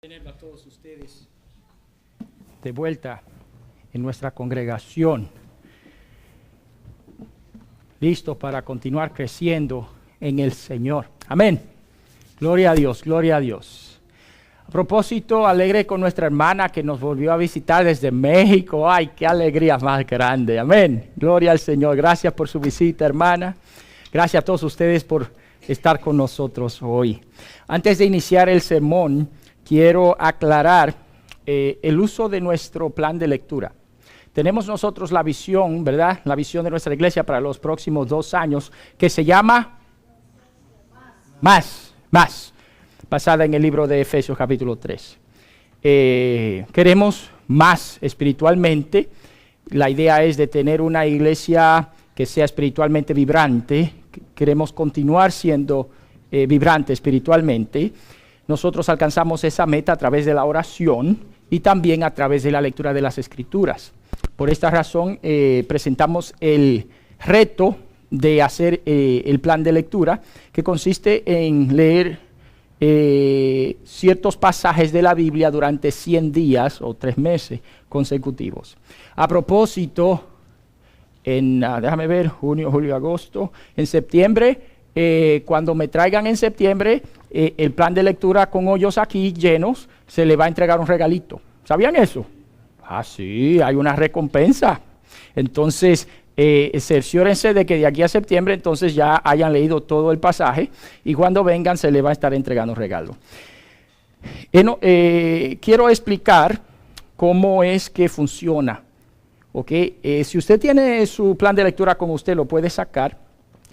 Tenerlo a todos ustedes de vuelta en nuestra congregación, listo para continuar creciendo en el Señor. Amén. Gloria a Dios, gloria a Dios. A propósito, alegre con nuestra hermana que nos volvió a visitar desde México. Ay, qué alegría más grande. Amén. Gloria al Señor. Gracias por su visita, hermana. Gracias a todos ustedes por estar con nosotros hoy. Antes de iniciar el sermón, quiero aclarar el uso de nuestro plan de lectura. Tenemos nosotros la visión, ¿verdad? La visión de nuestra iglesia para los próximos 2 años, que se llama Más, basada en el libro de Efesios capítulo 3. Queremos más espiritualmente. La idea es de tener una iglesia que sea espiritualmente vibrante. Queremos continuar siendo vibrante espiritualmente. Nosotros alcanzamos esa meta a través de la oración y también a través de la lectura de las Escrituras. Por esta razón presentamos el reto de hacer el plan de lectura, que consiste en leer ciertos pasajes de la Biblia durante 100 días o 3 meses consecutivos. A propósito, déjame ver, junio, julio, agosto, en septiembre, cuando me traigan en septiembre el plan de lectura con hoyos aquí llenos, se le va a entregar un regalito. ¿Sabían eso? Ah, sí, hay una recompensa. Entonces, cerciórense de que de aquí a septiembre entonces ya hayan leído todo el pasaje y cuando vengan se le va a estar entregando un regalo. Quiero explicar cómo es que funciona. ¿Okay? Si usted tiene su plan de lectura con usted, lo puede sacar.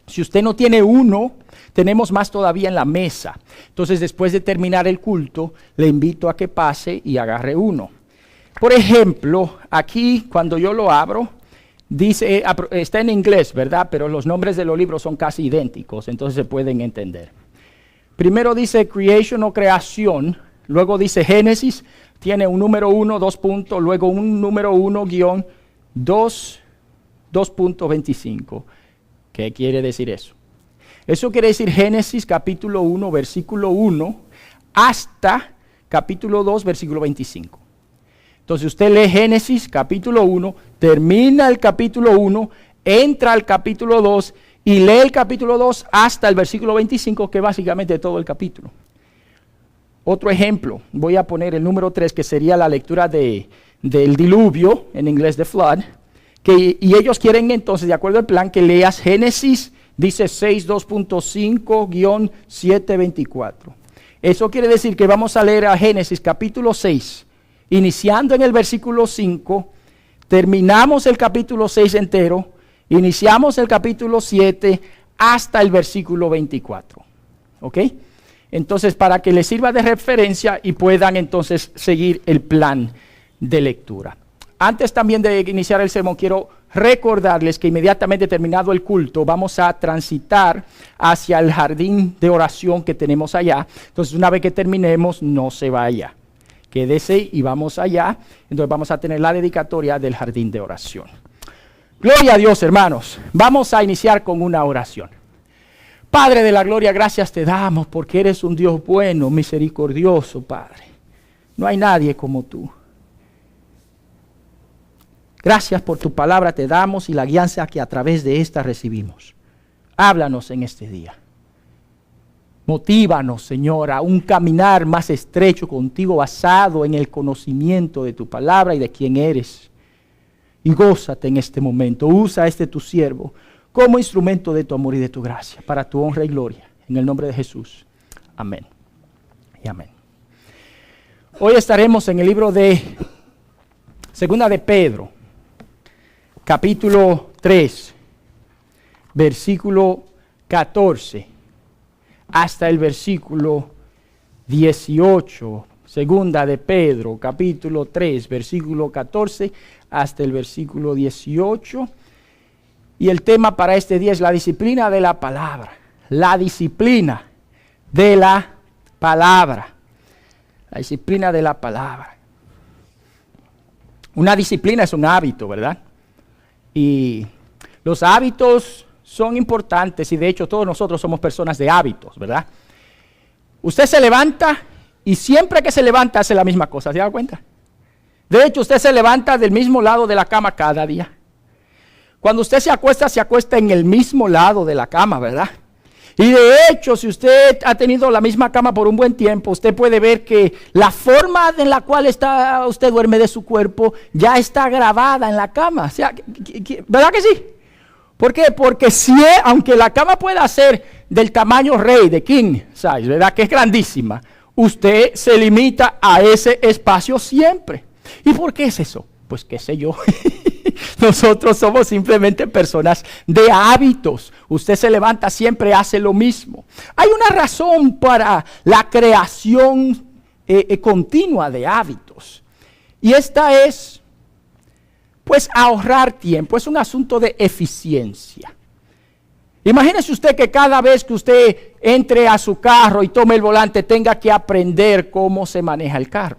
Si usted no tiene uno, tenemos más todavía en la mesa. Entonces, después de terminar el culto, le invito a que pase y agarre uno. Por ejemplo, aquí cuando yo lo abro, dice, está en inglés, ¿verdad? Pero los nombres de los libros son casi idénticos, entonces se pueden entender. Primero dice Creation o creación, luego dice Génesis, tiene un número 1, 2 puntos, luego un número 1 guión 2.25. ¿Qué quiere decir eso? Eso quiere decir Génesis capítulo 1, versículo 1, hasta capítulo 2, versículo 25. Entonces usted lee Génesis capítulo 1, termina el capítulo 1, entra al capítulo 2 y lee el capítulo 2 hasta el versículo 25, que es básicamente todo el capítulo. Otro ejemplo, voy a poner el número 3, que sería la lectura del diluvio, en inglés de flood. Y ellos quieren entonces, de acuerdo al plan, que leas Génesis, dice 6.2.5-7.24. Eso quiere decir que vamos a leer a Génesis capítulo 6, iniciando en el versículo 5, terminamos el capítulo 6 entero, iniciamos el capítulo 7 hasta el versículo 24. ¿Ok? Entonces, para que les sirva de referencia y puedan entonces seguir el plan de lectura. Antes también de iniciar el sermón, quiero recordarles que inmediatamente terminado el culto, vamos a transitar hacia el jardín de oración que tenemos allá. Entonces, una vez que terminemos, no se vaya. Quédese y vamos allá. Entonces, vamos a tener la dedicatoria del jardín de oración. Gloria a Dios, hermanos. Vamos a iniciar con una oración. Padre de la gloria, gracias te damos porque eres un Dios bueno, misericordioso, Padre. No hay nadie como tú. Gracias por tu palabra te damos y la guianza que a través de esta recibimos. Háblanos en este día. Motívanos, Señor, a un caminar más estrecho contigo basado en el conocimiento de tu palabra y de quién eres. Y gózate en este momento. Usa tu siervo como instrumento de tu amor y de tu gracia para tu honra y gloria. En el nombre de Jesús. Amén. Y amén. Hoy estaremos en el libro de Segunda de Pedro. Capítulo 3, versículo 14, hasta el versículo 18. Segunda de Pedro, capítulo 3, versículo 14, hasta el versículo 18. Y el tema para este día es la disciplina de la palabra. La disciplina de la palabra. La disciplina de la palabra. Una disciplina es un hábito, ¿verdad? Y los hábitos son importantes y de hecho todos nosotros somos personas de hábitos, ¿verdad? Usted se levanta y siempre que se levanta hace la misma cosa, ¿se da cuenta? De hecho, usted se levanta del mismo lado de la cama cada día. Cuando usted se acuesta en el mismo lado de la cama, ¿verdad? Y de hecho, si usted ha tenido la misma cama por un buen tiempo, usted puede ver que la forma en la cual usted duerme de su cuerpo ya está grabada en la cama. O sea, ¿verdad que sí? ¿Por qué? Porque aunque la cama pueda ser del tamaño rey, de king size, ¿verdad? Que es grandísima, usted se limita a ese espacio siempre. ¿Y por qué es eso? Pues qué sé yo. Nosotros somos simplemente personas de hábitos. Usted se levanta, siempre hace lo mismo. Hay una razón para la creación continua de hábitos. Y esta es, pues, ahorrar tiempo. Es un asunto de eficiencia. Imagínese usted que cada vez que usted entre a su carro y tome el volante, tenga que aprender cómo se maneja el carro.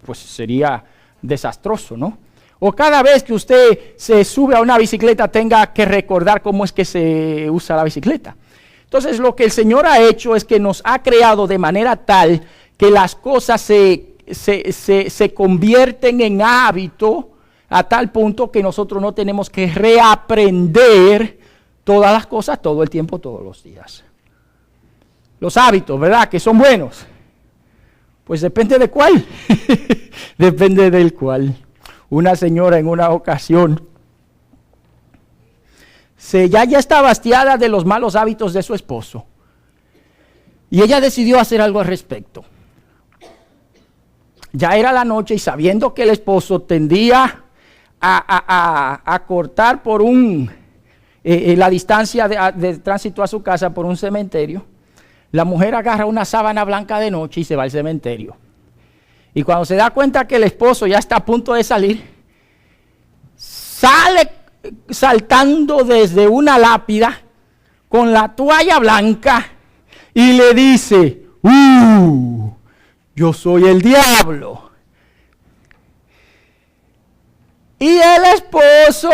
Pues sería desastroso, ¿no? O cada vez que usted se sube a una bicicleta tenga que recordar cómo es que se usa la bicicleta. Entonces lo que el Señor ha hecho es que nos ha creado de manera tal que las cosas se convierten en hábito a tal punto que nosotros no tenemos que reaprender todas las cosas todo el tiempo, todos los días. Los hábitos, ¿verdad? Que son buenos. Pues depende de cuál. Depende del cuál. Una señora en una ocasión ya estaba hastiada de los malos hábitos de su esposo. Y ella decidió hacer algo al respecto. Ya era la noche y sabiendo que el esposo tendía a cortar por la distancia de tránsito a su casa por un cementerio, la mujer agarra una sábana blanca de noche y se va al cementerio. Y cuando se da cuenta que el esposo ya está a punto de salir, sale saltando desde una lápida con la toalla blanca y le dice, yo soy el diablo. Y el esposo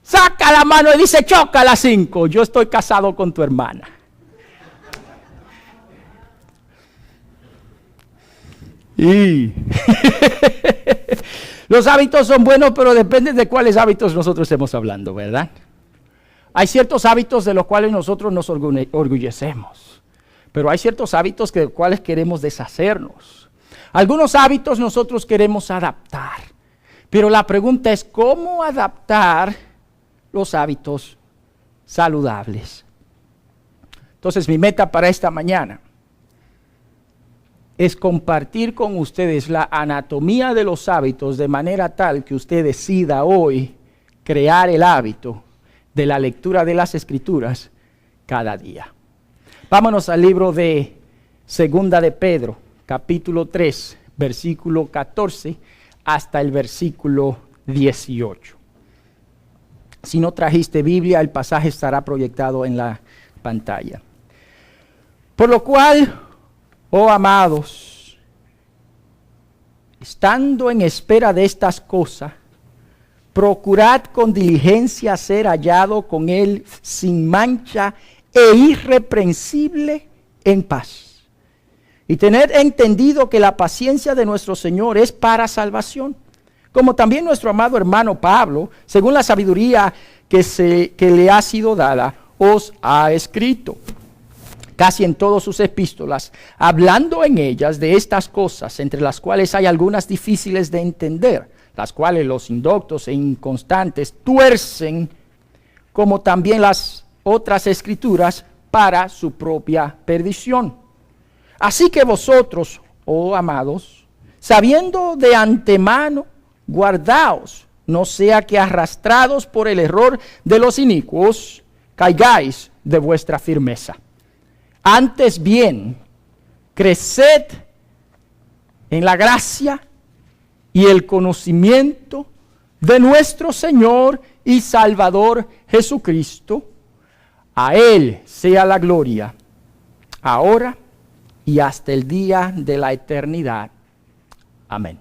saca la mano y dice, choca a las 5, yo estoy casado con tu hermana. Y los hábitos son buenos, pero depende de cuáles hábitos nosotros estemos hablando, ¿verdad? Hay ciertos hábitos de los cuales nosotros nos orgullecemos, pero hay ciertos hábitos de los cuales queremos deshacernos. Algunos hábitos nosotros queremos adaptar, pero la pregunta es, ¿cómo adaptar los hábitos saludables? Entonces, mi meta para esta mañana es compartir con ustedes la anatomía de los hábitos de manera tal que usted decida hoy crear el hábito de la lectura de las Escrituras cada día. Vámonos al libro de Segunda de Pedro, capítulo 3, versículo 14 hasta el versículo 18. Si no trajiste Biblia, el pasaje estará proyectado en la pantalla. Por lo cual, oh amados, estando en espera de estas cosas, procurad con diligencia ser hallado con Él sin mancha e irreprensible en paz. Y tened entendido que la paciencia de nuestro Señor es para salvación, como también nuestro amado hermano Pablo, según la sabiduría que le ha sido dada, os ha escrito casi en todas sus epístolas, hablando en ellas de estas cosas, entre las cuales hay algunas difíciles de entender, las cuales los indoctos e inconstantes tuercen, como también las otras escrituras, para su propia perdición. Así que vosotros, oh amados, sabiendo de antemano, guardaos, no sea que arrastrados por el error de los inicuos, caigáis de vuestra firmeza. Antes bien, creced en la gracia y el conocimiento de nuestro Señor y Salvador Jesucristo. A Él sea la gloria, ahora y hasta el día de la eternidad. Amén.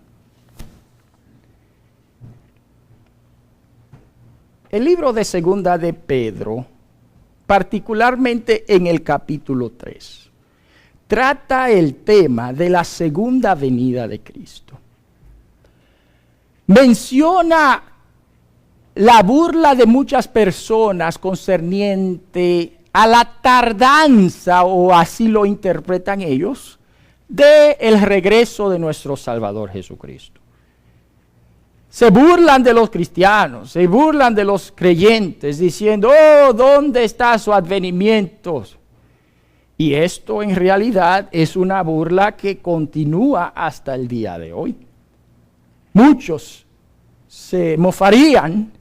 El libro de Segunda de Pedro, particularmente en el capítulo 3, trata el tema de la segunda venida de Cristo. Menciona la burla de muchas personas concerniente a la tardanza, o así lo interpretan ellos, del regreso de nuestro Salvador Jesucristo. Se burlan de los cristianos, se burlan de los creyentes, diciendo, oh, ¿dónde está su advenimiento? Y esto en realidad es una burla que continúa hasta el día de hoy. Muchos se mofarían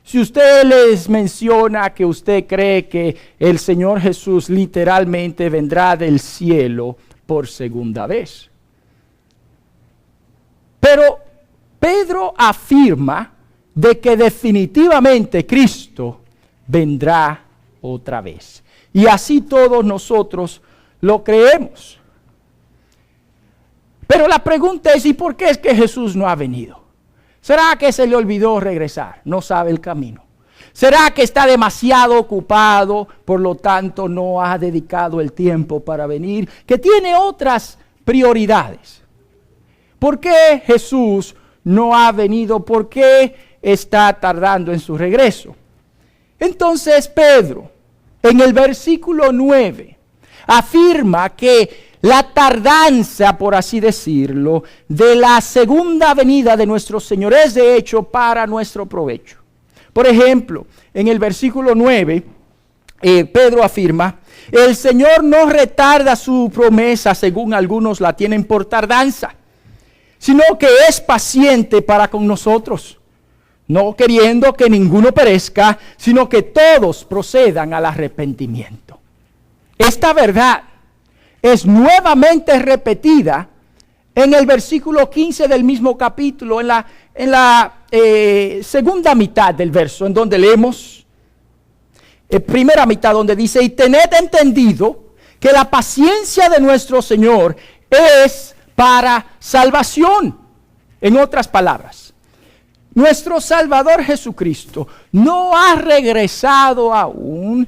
si usted les menciona que usted cree que el Señor Jesús literalmente vendrá del cielo por segunda vez. Pero Pedro afirma de que definitivamente Cristo vendrá otra vez. Y así todos nosotros lo creemos. Pero la pregunta es, ¿y por qué es que Jesús no ha venido? ¿Será que se le olvidó regresar? No sabe el camino. ¿Será que está demasiado ocupado, por lo tanto no ha dedicado el tiempo para venir? Que tiene otras prioridades. ¿Por qué Jesús no ha venido? ¿Por qué está tardando en su regreso? Entonces Pedro, en el versículo 9, afirma que la tardanza, por así decirlo, de la segunda venida de nuestro Señor es de hecho para nuestro provecho. Por ejemplo, en el versículo 9, Pedro afirma, el Señor no retarda su promesa, según algunos la tienen por tardanza, sino que es paciente para con nosotros, no queriendo que ninguno perezca, sino que todos procedan al arrepentimiento. Esta verdad es nuevamente repetida en el versículo 15 del mismo capítulo, en la segunda mitad del verso, en donde leemos, primera mitad donde dice, y tened entendido que la paciencia de nuestro Señor es para salvación. En otras palabras, nuestro Salvador Jesucristo no ha regresado aún,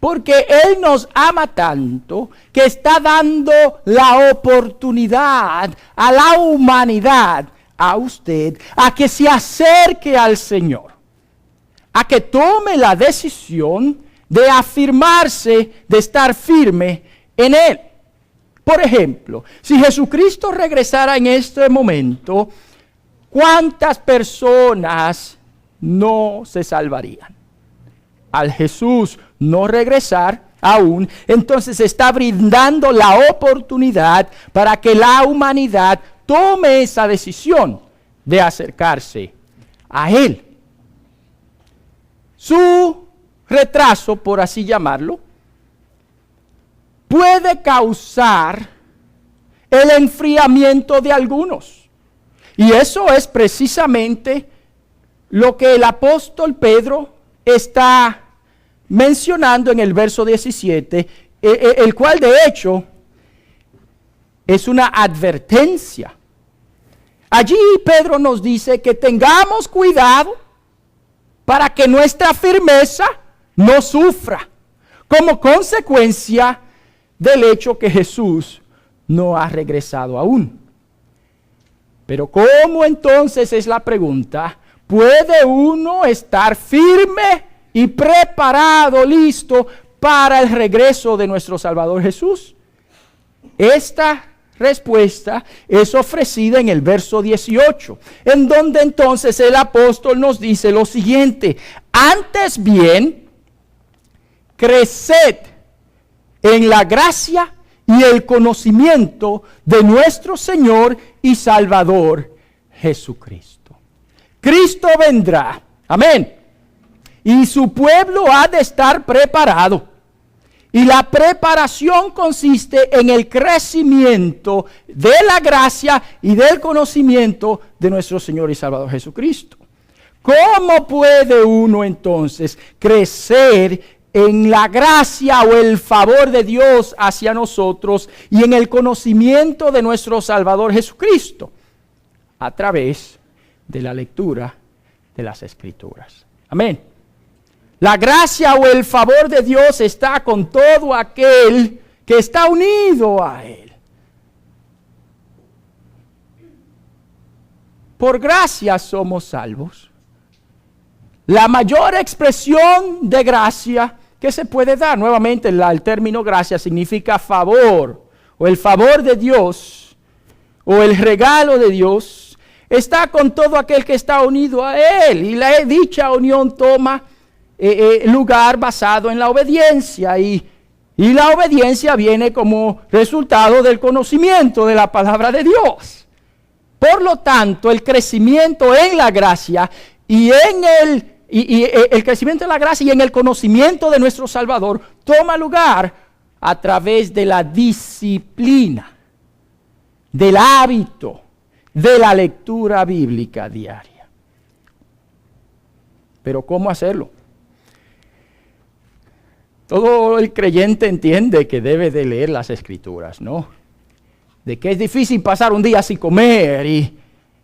porque Él nos ama tanto que está dando la oportunidad a la humanidad, a usted, a que se acerque al Señor, a que tome la decisión de afirmarse, de estar firme en Él. Por ejemplo, si Jesucristo regresara en este momento, ¿cuántas personas no se salvarían? Al Jesús no regresar aún, entonces está brindando la oportunidad para que la humanidad tome esa decisión de acercarse a Él. Su retraso, por así llamarlo, puede causar el enfriamiento de algunos. Y eso es precisamente lo que el apóstol Pedro está mencionando en el verso 17, el cual de hecho es una advertencia. Allí Pedro nos dice que tengamos cuidado para que nuestra firmeza no sufra como consecuencia del hecho que Jesús no ha regresado aún. Pero ¿cómo entonces es la pregunta? ¿Puede uno estar firme y preparado, listo para el regreso de nuestro Salvador Jesús? Esta respuesta es ofrecida en el verso 18, en donde entonces el apóstol nos dice lo siguiente: antes bien, creced en la gracia y el conocimiento de nuestro Señor y Salvador Jesucristo. Cristo vendrá, amén, y su pueblo ha de estar preparado. Y la preparación consiste en el crecimiento de la gracia y del conocimiento de nuestro Señor y Salvador Jesucristo. ¿Cómo puede uno entonces crecer en la gracia o el favor de Dios hacia nosotros y en el conocimiento de nuestro Salvador Jesucristo? A través de la lectura de las Escrituras. Amén. La gracia o el favor de Dios está con todo aquel que está unido a Él. por gracia somos salvos. La mayor expresión de gracia que se puede dar, nuevamente el término gracia significa favor, o el favor de Dios, o el regalo de Dios, está con todo aquel que está unido a Él. Y dicha unión toma lugar basado en la obediencia, y la obediencia viene como resultado del conocimiento de la palabra de Dios. Por lo tanto, el crecimiento en la gracia y el crecimiento en la gracia y en el conocimiento de nuestro Salvador toma lugar a través de la disciplina, del hábito, de la lectura bíblica diaria. Pero ¿cómo hacerlo? Todo el creyente entiende que debe de leer las Escrituras, ¿no? De que es difícil pasar un día sin comer, y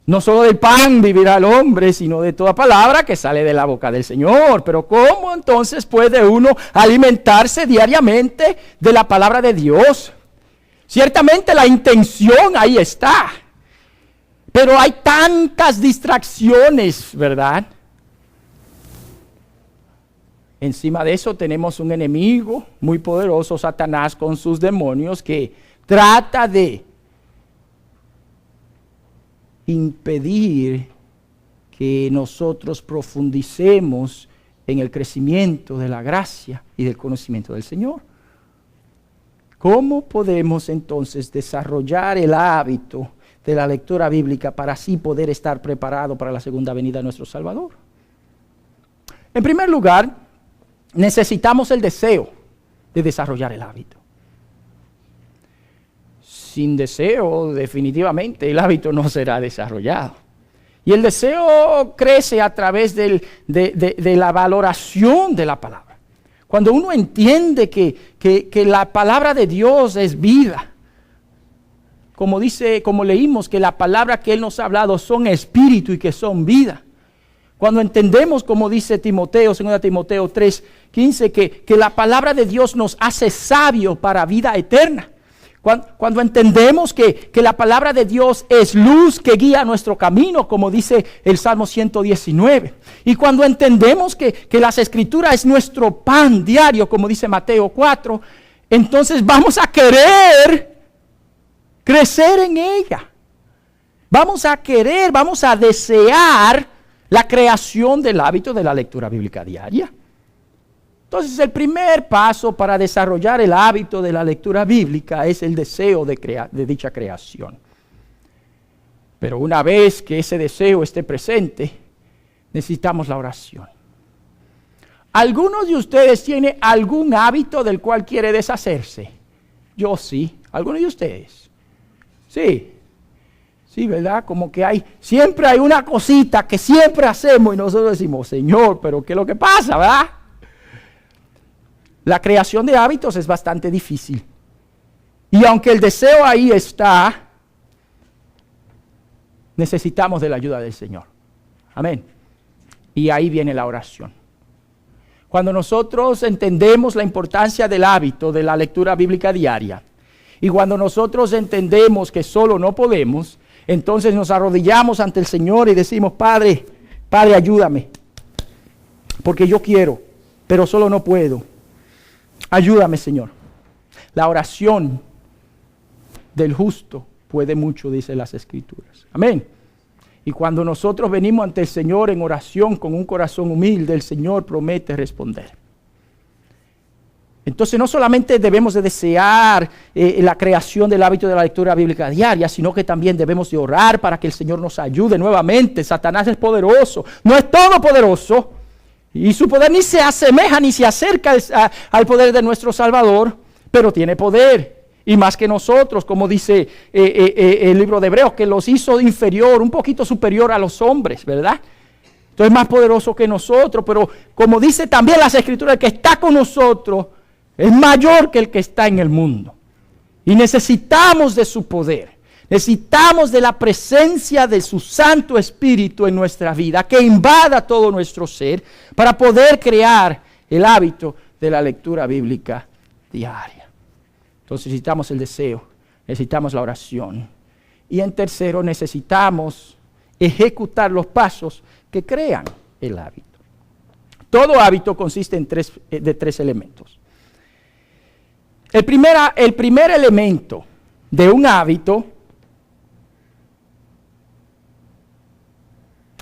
no solo del pan vivirá el hombre, sino de toda palabra que sale de la boca del Señor. Pero ¿cómo entonces puede uno alimentarse diariamente de la palabra de Dios? Ciertamente la intención ahí está, pero hay tantas distracciones, ¿verdad? Encima de eso tenemos un enemigo muy poderoso, Satanás, con sus demonios, que trata de impedir que nosotros profundicemos en el crecimiento de la gracia y del conocimiento del Señor. ¿Cómo podemos entonces desarrollar el hábito de la lectura bíblica para así poder estar preparado para la segunda venida de nuestro Salvador? En primer lugar, necesitamos el deseo de desarrollar el hábito. Sin deseo, definitivamente, el hábito no será desarrollado. Y el deseo crece a través de la valoración de la palabra. Cuando uno entiende que la palabra de Dios es vida, como leímos, que la palabra que Él nos ha hablado son espíritu y que son vida. Cuando entendemos, como dice Timoteo, 2 Timoteo 3:15, que la palabra de Dios nos hace sabios para vida eterna. Cuando entendemos que la palabra de Dios es luz que guía nuestro camino, como dice el Salmo 119. Y cuando entendemos que las Escrituras es nuestro pan diario, como dice Mateo 4, entonces vamos a querer crecer en ella. Vamos a desear la creación del hábito de la lectura bíblica diaria. Entonces, el primer paso para desarrollar el hábito de la lectura bíblica es el deseo de dicha creación. Pero una vez que ese deseo esté presente, necesitamos la oración. ¿Algunos de ustedes tienen algún hábito del cual quiere deshacerse? Yo sí. ¿Algunos de ustedes? Sí. Sí, ¿verdad? Como que siempre hay una cosita que siempre hacemos y nosotros decimos, Señor, pero ¿qué es lo que pasa, verdad? La creación de hábitos es bastante difícil. Y aunque el deseo ahí está, necesitamos de la ayuda del Señor. Amén. Y ahí viene la oración. Cuando nosotros entendemos la importancia del hábito de la lectura bíblica diaria, y cuando nosotros entendemos que solo no podemos, entonces nos arrodillamos ante el Señor y decimos, Padre, ayúdame. Porque yo quiero, pero solo no puedo. Ayúdame, Señor. La oración del justo puede mucho, dice las Escrituras. Amén. Y cuando nosotros venimos ante el Señor en oración con un corazón humilde, el Señor promete responder. Entonces no solamente debemos de desear la creación del hábito de la lectura bíblica diaria, sino que también debemos de orar para que el Señor nos ayude nuevamente. Satanás es poderoso, no es todopoderoso. Y su poder ni se asemeja ni se acerca al poder de nuestro Salvador, pero tiene poder. Y más que nosotros, como dice el libro de Hebreos, que los hizo inferior, un poquito superior a los hombres, ¿verdad? Entonces es más poderoso que nosotros, pero como dice también las Escrituras, el que está con nosotros es mayor que el que está en el mundo. Y necesitamos de su poder. Necesitamos de la presencia de su Santo Espíritu en nuestra vida, que invada todo nuestro ser, para poder crear el hábito de la lectura bíblica diaria. Entonces necesitamos el deseo, necesitamos la oración. Y en tercero, necesitamos ejecutar los pasos que crean el hábito. Todo hábito consiste en tres elementos. El primer elemento de un hábito,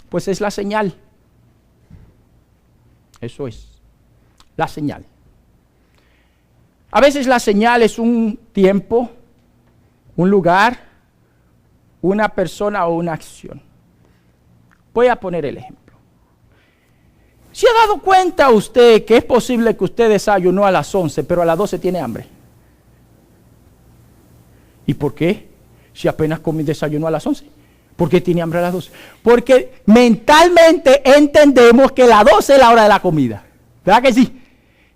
pues es la señal. Eso es, la señal. A veces la señal es un tiempo, un lugar, una persona o una acción. Voy a poner el ejemplo. ¿Se ha dado cuenta usted que es posible que usted desayunó a las 11, pero a las 12 tiene hambre? ¿Y por qué? Si apenas desayunó a las 11. ¿Por qué tiene hambre a las 12? Porque mentalmente entendemos que las 12 es la hora de la comida. ¿Verdad que sí?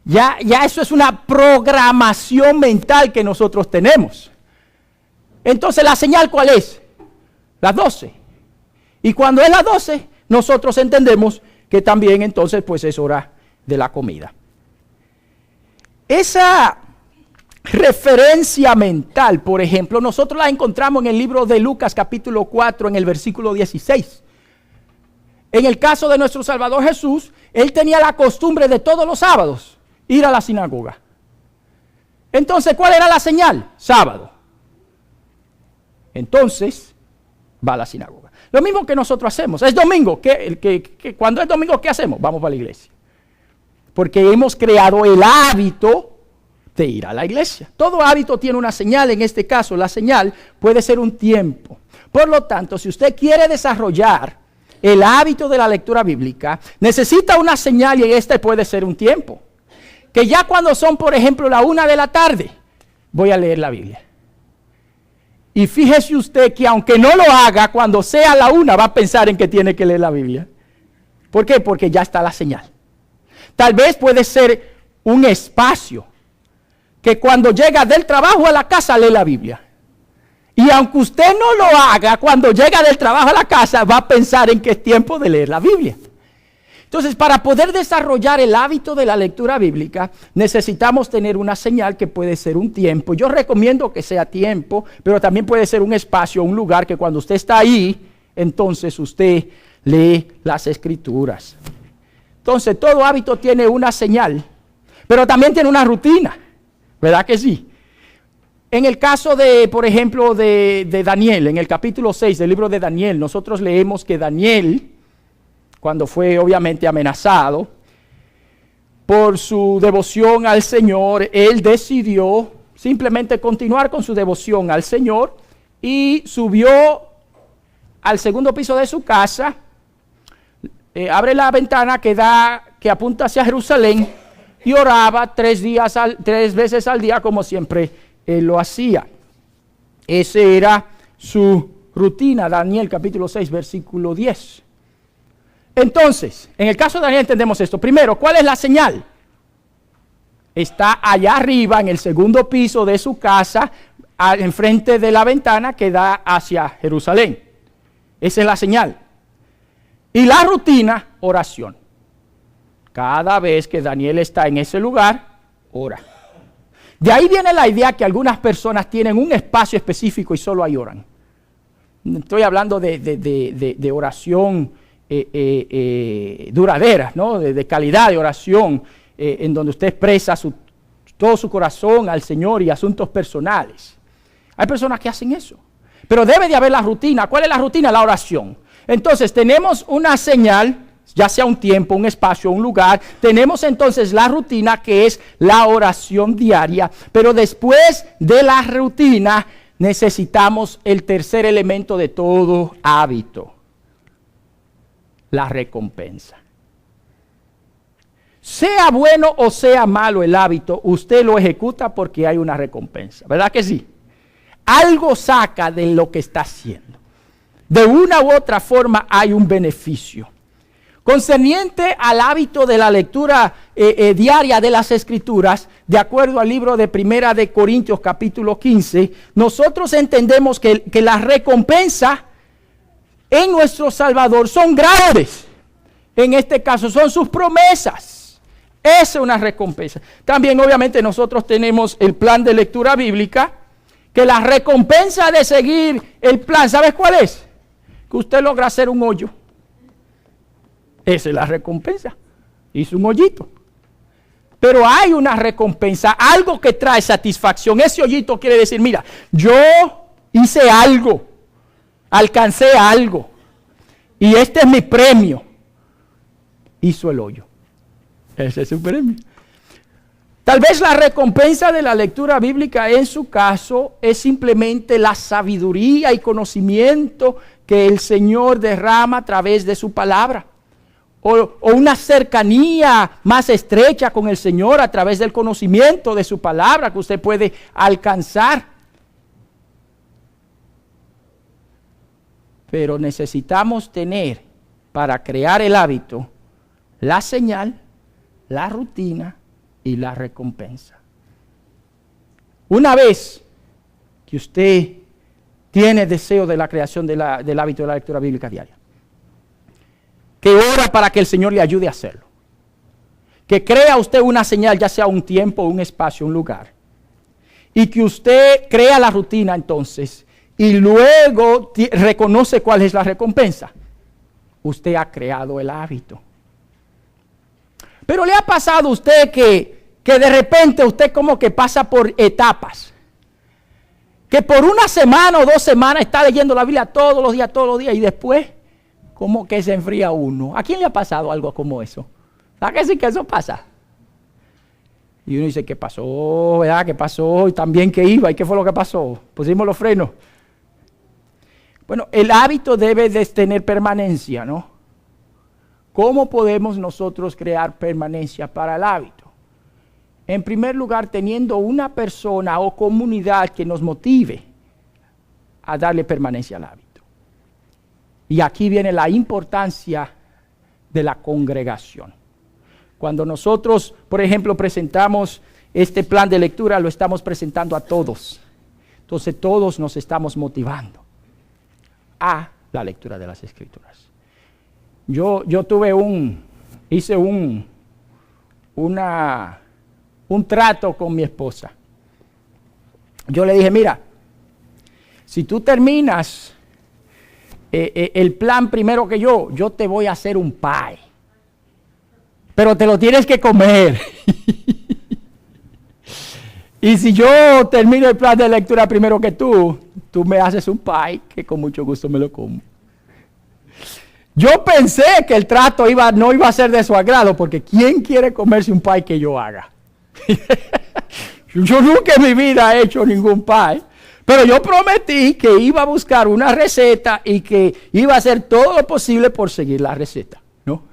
Ya eso es una programación mental que nosotros tenemos. Entonces, ¿la señal cuál es? Las 12. Y cuando es las 12, nosotros entendemos que también entonces pues es hora de la comida. Esa referencia mental, por ejemplo, nosotros la encontramos en el libro de Lucas capítulo 4 en el versículo 16. En el caso de nuestro Salvador Jesús, él tenía la costumbre de todos los sábados ir a la sinagoga. Entonces, ¿cuál era la señal? Sábado. Entonces, va a la sinagoga. Lo mismo que nosotros hacemos. Es domingo. Cuando es domingo, ¿qué hacemos? Vamos para la iglesia. Porque hemos creado el hábito de ir a la iglesia. Todo hábito tiene una señal. En este caso, la señal puede ser un tiempo. Por lo tanto, si usted quiere desarrollar el hábito de la lectura bíblica, necesita una señal y este puede ser un tiempo. Que ya cuando son, por ejemplo, la 1 de la tarde, voy a leer la Biblia. Y fíjese usted que aunque no lo haga, cuando sea la 1 va a pensar en que tiene que leer la Biblia. ¿Por qué? Porque ya está la señal. Tal vez puede ser un espacio que cuando llega del trabajo a la casa lee la Biblia. Y aunque usted no lo haga, cuando llega del trabajo a la casa va a pensar en que es tiempo de leer la Biblia. Entonces, para poder desarrollar el hábito de la lectura bíblica, necesitamos tener una señal que puede ser un tiempo. Yo recomiendo que sea tiempo, pero también puede ser un espacio, un lugar que cuando usted está ahí, entonces usted lee las Escrituras. Entonces, todo hábito tiene una señal, pero también tiene una rutina, ¿verdad que sí? En el caso de, por ejemplo, de Daniel, en el capítulo 6 del libro de Daniel, nosotros leemos que Daniel, cuando fue obviamente amenazado por su devoción al Señor, él decidió simplemente continuar con su devoción al Señor y subió al segundo piso de su casa, abre la ventana que apunta hacia Jerusalén y oraba 3 veces al día como siempre él lo hacía. Esa era su rutina, Daniel capítulo 6 versículo 10. Entonces, en el caso de Daniel entendemos esto. Primero, ¿cuál es la señal? Está allá arriba, en el segundo piso de su casa, enfrente de la ventana que da hacia Jerusalén. Esa es la señal. Y la rutina, oración. Cada vez que Daniel está en ese lugar, ora. De ahí viene la idea que algunas personas tienen un espacio específico y solo ahí oran. Estoy hablando de oración duraderas, ¿no? De calidad de oración, en donde usted expresa todo su corazón al Señor y asuntos personales. Hay personas que hacen eso, pero debe de haber la rutina. ¿Cuál es la rutina? La oración. Entonces tenemos una señal, ya sea un tiempo, un espacio, un lugar. Tenemos entonces la rutina, que es la oración diaria, pero después de la rutina necesitamos el tercer elemento de todo hábito: la recompensa. Sea bueno o sea malo el hábito, usted lo ejecuta porque hay una recompensa, ¿verdad que sí? Algo saca de lo que está haciendo. De una u otra forma hay un beneficio. Concerniente al hábito de la lectura diaria de las Escrituras, de acuerdo al libro de Primera de Corintios capítulo 15, nosotros entendemos que la recompensa en nuestro Salvador son grandes. En este caso son sus promesas. Esa es una recompensa. También obviamente nosotros tenemos el plan de lectura bíblica, que la recompensa de seguir el plan, ¿sabes cuál es? que usted logra hacer un hoyo. Esa es la recompensa. Hizo un hoyito. Pero hay una recompensa, algo que trae satisfacción. Ese hoyito quiere decir, mira, yo hice algo, alcancé algo, y este es mi premio. Hizo el hoyo. Ese es su premio. Tal vez la recompensa de la lectura bíblica en su caso es simplemente la sabiduría y conocimiento que el Señor derrama a través de su palabra. O una cercanía más estrecha con el Señor a través del conocimiento de su palabra que usted puede alcanzar. Pero necesitamos tener, para crear el hábito, la señal, la rutina y la recompensa. Una vez que usted tiene deseo de la creación del hábito de la lectura bíblica diaria, que ora para que el Señor le ayude a hacerlo, que crea usted una señal, ya sea un tiempo, un espacio, un lugar, y que usted crea la rutina entonces, y luego reconoce cuál es la recompensa, usted ha creado el hábito. Pero le ha pasado a usted que de repente usted como que pasa por etapas, que por una semana o 2 semanas está leyendo la Biblia todos los días, y después como que se enfría uno. ¿A quién le ha pasado algo como eso? ¿Sabes que sí que eso pasa? Y uno dice, ¿qué pasó? ¿Verdad? ¿Qué pasó? Y también ¿qué iba? ¿Y qué fue lo que pasó? Pusimos los frenos. Bueno, el hábito debe de tener permanencia, ¿no? ¿Cómo podemos nosotros crear permanencia para el hábito? En primer lugar, teniendo una persona o comunidad que nos motive a darle permanencia al hábito. Y aquí viene la importancia de la congregación. Cuando nosotros, por ejemplo, presentamos este plan de lectura, lo estamos presentando a todos. Entonces todos nos estamos motivando a la lectura de las Escrituras. Yo hice un trato con mi esposa. Yo le dije, mira, si tú terminas el plan primero que yo te voy a hacer un pie, pero te lo tienes que comer. Y si yo termino el plan de lectura primero que tú me haces un pie, que con mucho gusto me lo como. Yo pensé que el trato no iba a ser de su agrado, porque ¿quién quiere comerse un pie que yo haga? Yo nunca en mi vida he hecho ningún pie, pero yo prometí que iba a buscar una receta y que iba a hacer todo lo posible por seguir la receta, ¿no?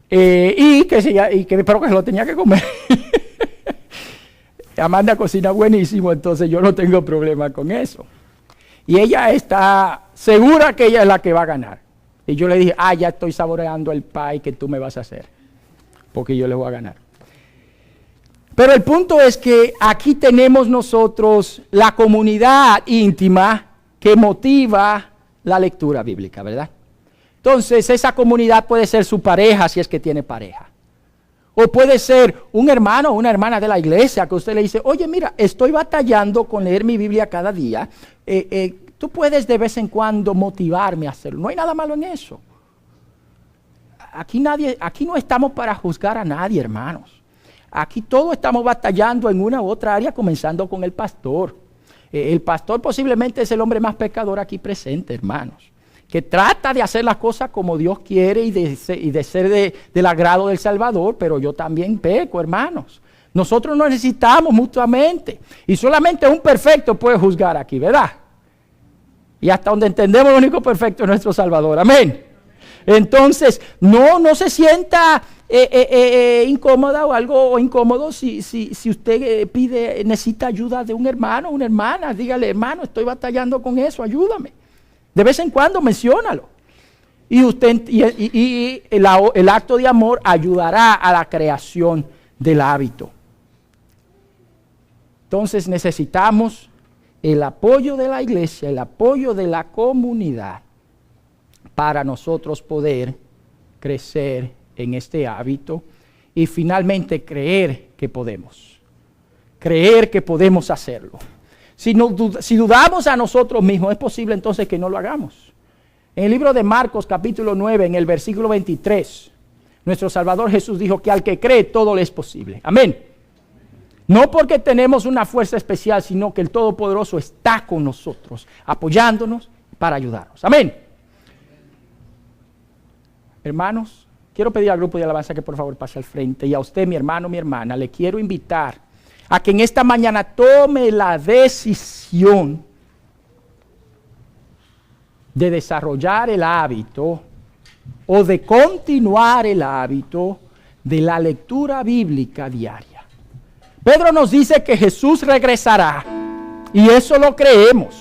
Pero que se lo tenía que comer. Amanda cocina buenísimo, entonces yo no tengo problema con eso. Y ella está segura que ella es la que va a ganar. Y yo le dije, ya estoy saboreando el pie que tú me vas a hacer, porque yo le voy a ganar. Pero el punto es que aquí tenemos nosotros la comunidad íntima que motiva la lectura bíblica, ¿verdad? Entonces esa comunidad puede ser su pareja si es que tiene pareja. O puede ser un hermano o una hermana de la iglesia que usted le dice, oye, mira, estoy batallando con leer mi Biblia cada día. Tú puedes de vez en cuando motivarme a hacerlo. No hay nada malo en eso. Aquí no estamos para juzgar a nadie, hermanos. Aquí todos estamos batallando en una u otra área, comenzando con el pastor. El pastor posiblemente es el hombre más pecador aquí presente, hermanos, que trata de hacer las cosas como Dios quiere y de ser del agrado del Salvador, pero yo también peco, hermanos. Nosotros nos necesitamos mutuamente y solamente un perfecto puede juzgar aquí, ¿verdad? Y hasta donde entendemos, el único perfecto es nuestro Salvador, amén. Entonces, no se sienta incómoda o algo incómodo si usted necesita ayuda de un hermano o una hermana. Dígale, hermano, estoy batallando con eso, ayúdame. De vez en cuando menciónalo. Y el acto de amor ayudará a la creación del hábito. Entonces necesitamos el apoyo de la iglesia, el apoyo de la comunidad para nosotros poder crecer en este hábito y finalmente creer que podemos hacerlo. Si dudamos a nosotros mismos, es posible entonces que no lo hagamos. En el libro de Marcos capítulo 9, en el versículo 23, nuestro Salvador Jesús dijo que al que cree todo le es posible. Amén. No porque tenemos una fuerza especial, sino que el Todopoderoso está con nosotros, apoyándonos para ayudarnos. Amén. Hermanos, quiero pedir al grupo de alabanza que por favor pase al frente. Y a usted, mi hermano, mi hermana, le quiero invitar a que en esta mañana tome la decisión de desarrollar el hábito o de continuar el hábito de la lectura bíblica diaria. Pedro nos dice que Jesús regresará y eso lo creemos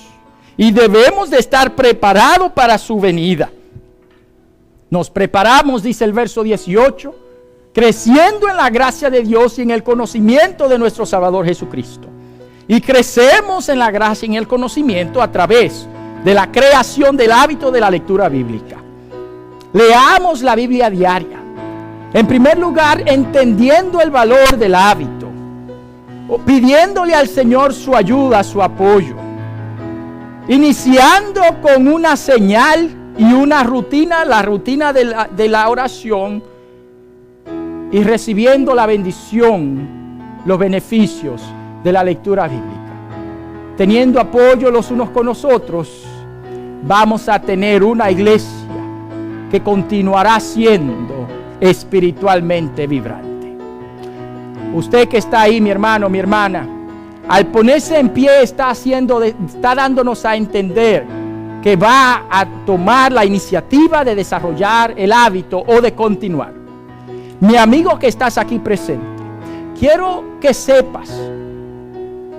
y debemos de estar preparados para su venida. Nos preparamos, dice el verso 18, creciendo en la gracia de Dios y en el conocimiento de nuestro Salvador Jesucristo. Y crecemos en la gracia y en el conocimiento a través de la creación del hábito de la lectura bíblica. Leamos la Biblia diaria. En primer lugar, entendiendo el valor del hábito, pidiéndole al Señor su ayuda, su apoyo, iniciando con una señal y una rutina, la rutina de la oración, y recibiendo la bendición, los beneficios de la lectura bíblica. Teniendo apoyo los unos con los otros, vamos a tener una iglesia que continuará siendo espiritualmente vibrante. Usted que está ahí, mi hermano, mi hermana, al ponerse en pie está dándonos a entender que va a tomar la iniciativa de desarrollar el hábito o de continuar. Mi amigo que estás aquí presente, quiero que sepas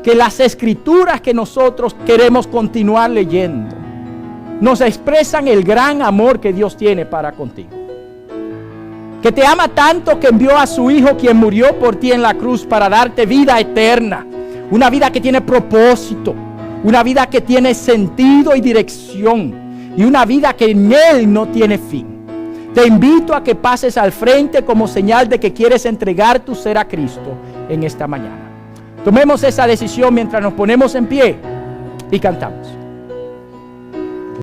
que las escrituras que nosotros queremos continuar leyendo nos expresan el gran amor que Dios tiene para contigo. Que te ama tanto que envió a su Hijo, quien murió por ti en la cruz para darte vida eterna. Una vida que tiene propósito, una vida que tiene sentido y dirección, y una vida que en Él no tiene fin. Te invito a que pases al frente como señal de que quieres entregar tu ser a Cristo en esta mañana. Tomemos esa decisión mientras nos ponemos en pie y cantamos.